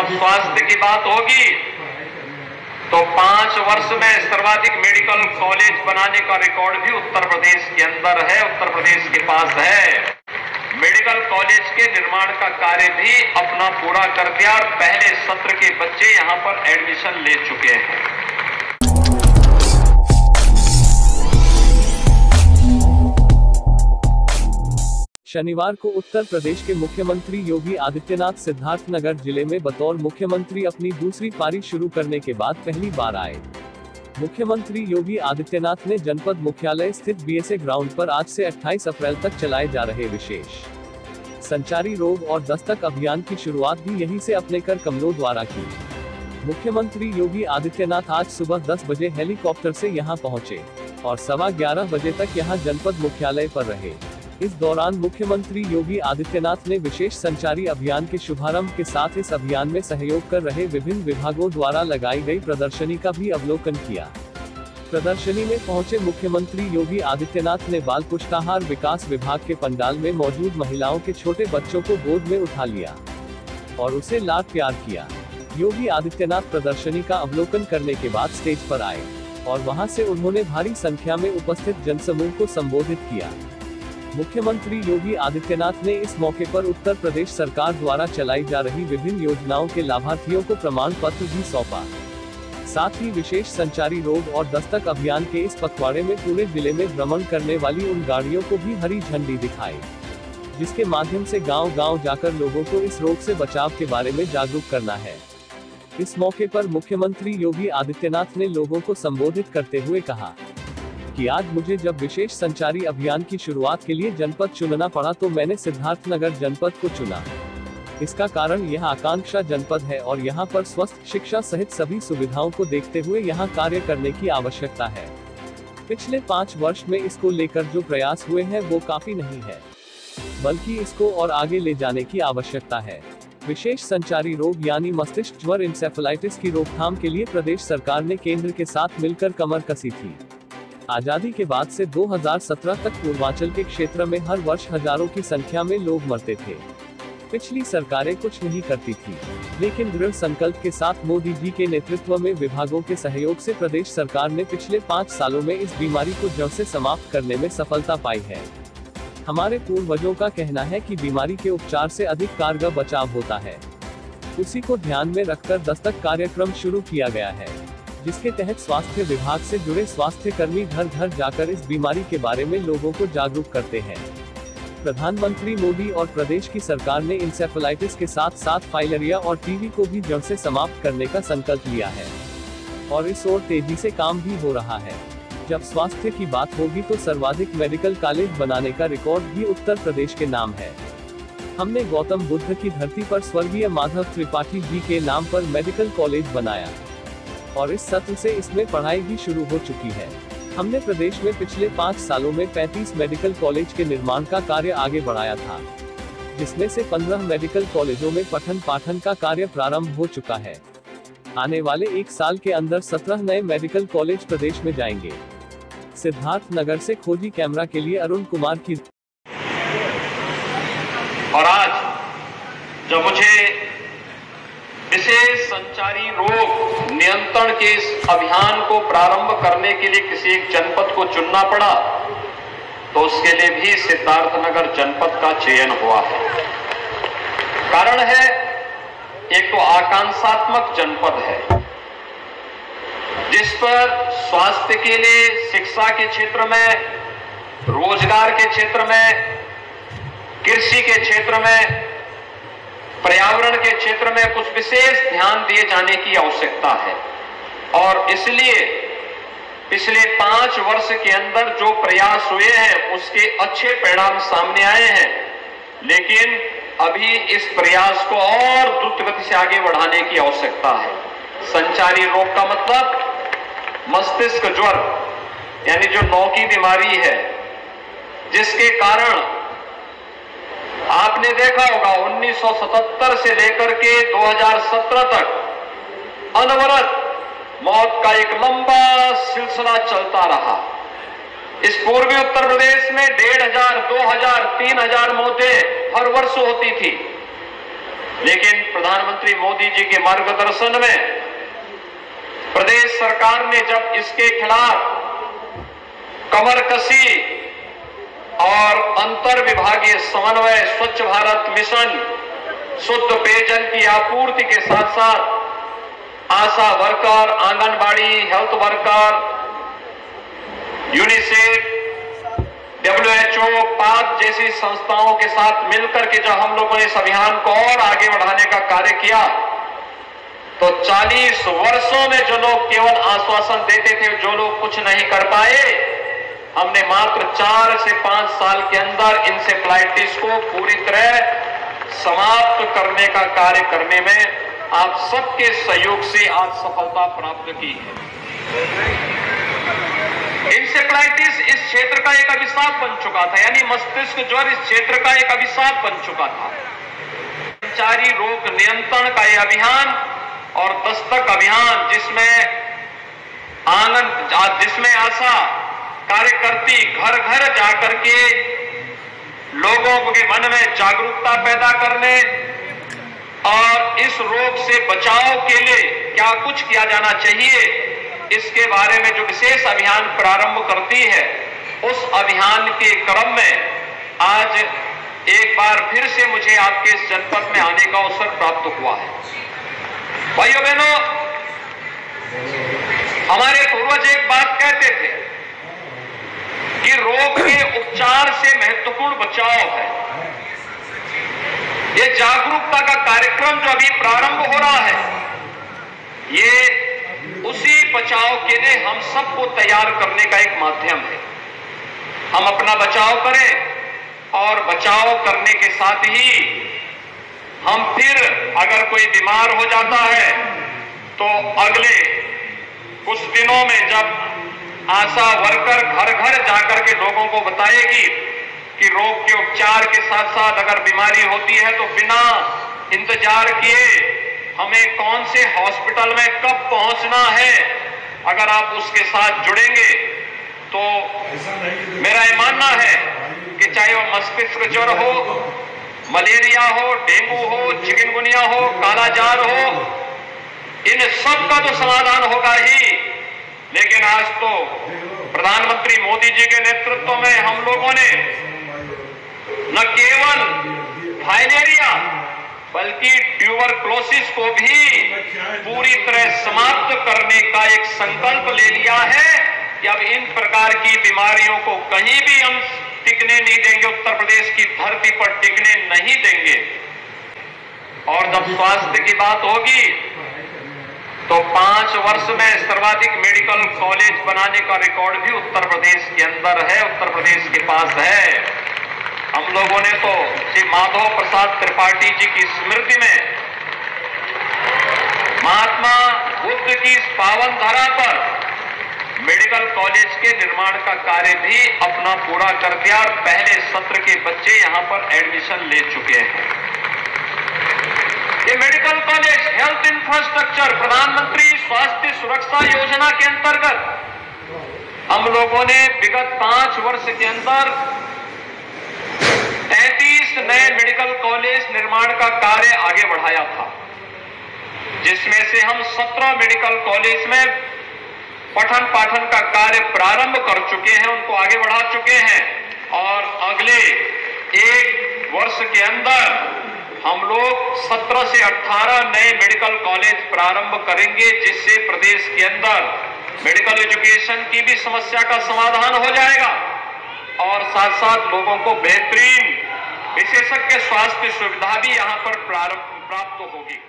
जब स्वास्थ्य की बात होगी तो 5 वर्ष में सर्वाधिक मेडिकल कॉलेज बनाने का रिकॉर्ड भी उत्तर प्रदेश के अंदर है, उत्तर प्रदेश के पास है। मेडिकल कॉलेज के निर्माण का कार्य भी अपना पूरा कर दिया और पहले सत्र के बच्चे यहां पर एडमिशन ले चुके हैं। शनिवार को उत्तर प्रदेश के मुख्यमंत्री योगी आदित्यनाथ सिद्धार्थनगर जिले में बतौर मुख्यमंत्री अपनी दूसरी पारी शुरू करने के बाद पहली बार आए। मुख्यमंत्री योगी आदित्यनाथ ने जनपद मुख्यालय स्थित बीएसए ग्राउंड पर आज से 28 अप्रैल तक चलाए जा रहे विशेष संचारी रोग और दस्तक अभियान की शुरुआत भी यहीं से अपने कर कमलों द्वारा की। मुख्यमंत्री योगी आदित्यनाथ आज सुबह 10 बजे हेलीकॉप्टर से यहां पहुंचे और 11:15 बजे तक यहां जनपद मुख्यालय पर रहे। इस दौरान मुख्यमंत्री योगी आदित्यनाथ ने विशेष संचारी अभियान के शुभारंभ के साथ इस अभियान में सहयोग कर रहे विभिन्न विभागों द्वारा लगाई गई प्रदर्शनी का भी अवलोकन किया। प्रदर्शनी में पहुंचे मुख्यमंत्री योगी आदित्यनाथ ने बाल पुष्टाहार विकास विभाग के पंडाल में मौजूद महिलाओं के छोटे बच्चों को गोद में उठा लिया और उसे लाड प्यार किया। योगी आदित्यनाथ प्रदर्शनी का अवलोकन करने के बाद स्टेज पर आए और वहां से उन्होंने भारी संख्या में उपस्थित जनसमूह को संबोधित किया। मुख्यमंत्री योगी आदित्यनाथ ने इस मौके पर उत्तर प्रदेश सरकार द्वारा चलाई जा रही विभिन्न योजनाओं के लाभार्थियों को प्रमाण पत्र भी सौंपा। साथ ही विशेष संचारी रोग और दस्तक अभियान के इस पखवाड़े में पूरे जिले में भ्रमण करने वाली उन गाड़ियों को भी हरी झंडी दिखाई, जिसके माध्यम से गांव-गांव जाकर लोगों को इस रोग से बचाव के बारे में जागरूक करना है। इस मौके पर मुख्यमंत्री योगी आदित्यनाथ ने लोगों को संबोधित करते हुए कहा कि आज मुझे जब विशेष संचारी अभियान की शुरुआत के लिए जनपद चुनना पड़ा तो मैंने सिद्धार्थनगर जनपद को चुना। इसका कारण यह आकांक्षा जनपद है और यहाँ पर स्वस्थ शिक्षा सहित सभी सुविधाओं को देखते हुए यहाँ कार्य करने की आवश्यकता है। पिछले 5 वर्ष में इसको लेकर जो प्रयास हुए हैं वो काफी नहीं है, बल्कि इसको और आगे ले जाने की आवश्यकता है। विशेष संचारी रोग यानी मस्तिष्क ज्वर इंसेफेलाइटिस की रोकथाम के लिए प्रदेश सरकार ने केंद्र के साथ मिलकर कमर कसी थी। आजादी के बाद से 2017 तक पूर्वांचल के क्षेत्र में हर वर्ष हजारों की संख्या में लोग मरते थे। पिछली सरकारें कुछ नहीं करती थी, लेकिन दृढ़ संकल्प के साथ मोदी जी के नेतृत्व में विभागों के सहयोग से प्रदेश सरकार ने पिछले 5 सालों में इस बीमारी को जड़ से समाप्त करने में सफलता पाई है। हमारे पूर्वजों का कहना है कि बीमारी के उपचार से अधिक कारगर बचाव होता है। उसी को ध्यान में रखकर दस्तक कार्यक्रम शुरू किया गया है, जिसके तहत स्वास्थ्य विभाग से जुड़े स्वास्थ्य कर्मी घर घर जाकर इस बीमारी के बारे में लोगों को जागरूक करते हैं। प्रधानमंत्री मोदी और प्रदेश की सरकार ने इंसेफेलाइटिस के साथ साथ फाइलेरिया और टीबी को भी जड़ से समाप्त करने का संकल्प लिया है और इस ओर तेजी से काम भी हो रहा है। जब स्वास्थ्य की बात होगी तो सर्वाधिक मेडिकल कॉलेज बनाने का रिकॉर्ड भी उत्तर प्रदेश के नाम है। हमने गौतम बुद्ध की धरती पर स्वर्गीय माधव त्रिपाठी जी के नाम पर मेडिकल कॉलेज बनाया और इस सत्र से इसमें पढ़ाई भी शुरू हो चुकी है। हमने प्रदेश में पिछले 5 सालों में 35 मेडिकल कॉलेज के निर्माण का कार्य आगे बढ़ाया था, जिसमें से 15 मेडिकल कॉलेजों में पठन पाठन का कार्य प्रारंभ हो चुका है। आने वाले 1 साल के अंदर 17 नए मेडिकल कॉलेज प्रदेश में जाएंगे। सिद्धार्थनगर से खोजी कैमरा के लिए अरुण कुमार की। और आज जब मुझे विशेष संचारी रोग नियंत्रण के इस अभियान को प्रारंभ करने के लिए किसी एक जनपद को चुनना पड़ा, तो उसके लिए भी सिद्धार्थनगर जनपद का चयन हुआ है। कारण है, एक तो आकांक्षात्मक जनपद है, जिस पर स्वास्थ्य के लिए, शिक्षा के क्षेत्र में, रोजगार के क्षेत्र में, कृषि के क्षेत्र में, पर्यावरण के क्षेत्र में कुछ विशेष ध्यान दिए जाने की आवश्यकता है। और इसलिए पिछले 5 वर्ष के अंदर जो प्रयास हुए हैं उसके अच्छे परिणाम सामने आए हैं, लेकिन अभी इस प्रयास को और द्रुत गति से आगे बढ़ाने की आवश्यकता है। संचारी रोग का मतलब मस्तिष्क ज्वर यानी जो नौ की बीमारी है, जिसके कारण आपने देखा होगा 1977 से लेकर के 2017 तक अनवरत मौत का एक लंबा सिलसिला चलता रहा। इस पूर्वी उत्तर प्रदेश में 1500, 2000, 3000 मौतें हर वर्ष होती थी। लेकिन प्रधानमंत्री मोदी जी के मार्गदर्शन में प्रदेश सरकार ने जब इसके खिलाफ कमर कसी और अंतर विभागीय समन्वय, स्वच्छ भारत मिशन, शुद्ध पेयजल की आपूर्ति के साथ साथ ASHA worker, anganwadi, health worker, UNICEF, WHO, पाक जैसी संस्थाओं के साथ मिलकर के जब हम लोगों ने इस अभियान को और आगे बढ़ाने का कार्य किया, तो 40 वर्षों में जो लोग केवल आश्वासन देते थे, जो लोग कुछ नहीं कर पाए, हमने मात्र 4 से 5 साल के अंदर इंसेफ्लाइटिस को पूरी तरह समाप्त करने का कार्य करने में आप सबके सहयोग से आज सफलता प्राप्त की है। इंसेफ्लाइटिस इस क्षेत्र का एक अभिशाप बन चुका था, यानी मस्तिष्क ज्वर इस क्षेत्र का एक अभिशाप बन चुका था। संचारी रोग नियंत्रण का यह अभियान और दस्तक अभियान, जिसमें आशा कार्यकर्ती घर घर जाकर के लोगों के मन में जागरूकता पैदा करने और इस रोग से बचाव के लिए क्या कुछ किया जाना चाहिए, इसके बारे में जो विशेष अभियान प्रारंभ करती है, उस अभियान के क्रम में आज एक बार फिर से मुझे आपके इस जनपद में आने का अवसर प्राप्त हुआ है। भाइयों बहनों, हमारे पूर्वज एक बात कहते थे कि रोग के उपचार से महत्वपूर्ण बचाव है। ये जागरूकता का कार्यक्रम जो अभी प्रारंभ हो रहा है, ये उसी बचाव के लिए हम सबको तैयार करने का एक माध्यम है। हम अपना बचाव करें और बचाव करने के साथ ही हम फिर अगर कोई बीमार हो जाता है तो अगले कुछ दिनों में जब आशा वर्कर घर घर जाकर के लोगों को बताएगी कि रोग के उपचार के साथ साथ अगर बीमारी होती है तो बिना इंतजार किए हमें कौन से हॉस्पिटल में कब पहुंचना है, अगर आप उसके साथ जुड़ेंगे तो मेरा ये मानना है कि चाहे वो मस्तिष्क ज्वर हो, मलेरिया हो, डेंगू हो, चिकनगुनिया हो, कालाजार हो, इन सब का तो समाधान होगा ही। लेकिन आज तो प्रधानमंत्री मोदी जी के नेतृत्व में हम लोगों ने न केवल फाइलेरिया बल्कि ट्यूबरक्लोसिस को भी पूरी तरह समाप्त करने का एक संकल्प ले लिया है कि अब इन प्रकार की बीमारियों को कहीं भी हम टिकने नहीं देंगे, उत्तर प्रदेश की धरती पर टिकने नहीं देंगे। और जब स्वास्थ्य की बात होगी तो 5 वर्ष में सर्वाधिक मेडिकल कॉलेज बनाने का रिकॉर्ड भी उत्तर प्रदेश के अंदर है, उत्तर प्रदेश के पास है। हम लोगों ने तो श्री माधव प्रसाद त्रिपाठी जी की स्मृति में महात्मा बुद्ध की इस पावन धरा पर मेडिकल कॉलेज के निर्माण का कार्य भी अपना पूरा कर दिया और पहले सत्र के बच्चे यहां पर एडमिशन ले चुके हैं। ये मेडिकल कॉलेज हेल्थ इंफ्रास्ट्रक्चर प्रधानमंत्री स्वास्थ्य सुरक्षा योजना के अंतर्गत हम लोगों ने विगत 5 वर्ष के अंदर 33 नए मेडिकल कॉलेज निर्माण का कार्य आगे बढ़ाया था, जिसमें से हम 17 मेडिकल कॉलेज में पठन पाठन का कार्य प्रारंभ कर चुके हैं, उनको आगे बढ़ा चुके हैं और अगले 1 वर्ष के अंदर हम लोग 17 से 18 नए मेडिकल कॉलेज प्रारंभ करेंगे, जिससे प्रदेश के अंदर मेडिकल एजुकेशन की भी समस्या का समाधान हो जाएगा और साथ साथ लोगों को बेहतरीन विशेषज्ञ स्वास्थ्य सुविधा भी यहां पर प्राप्त होगी।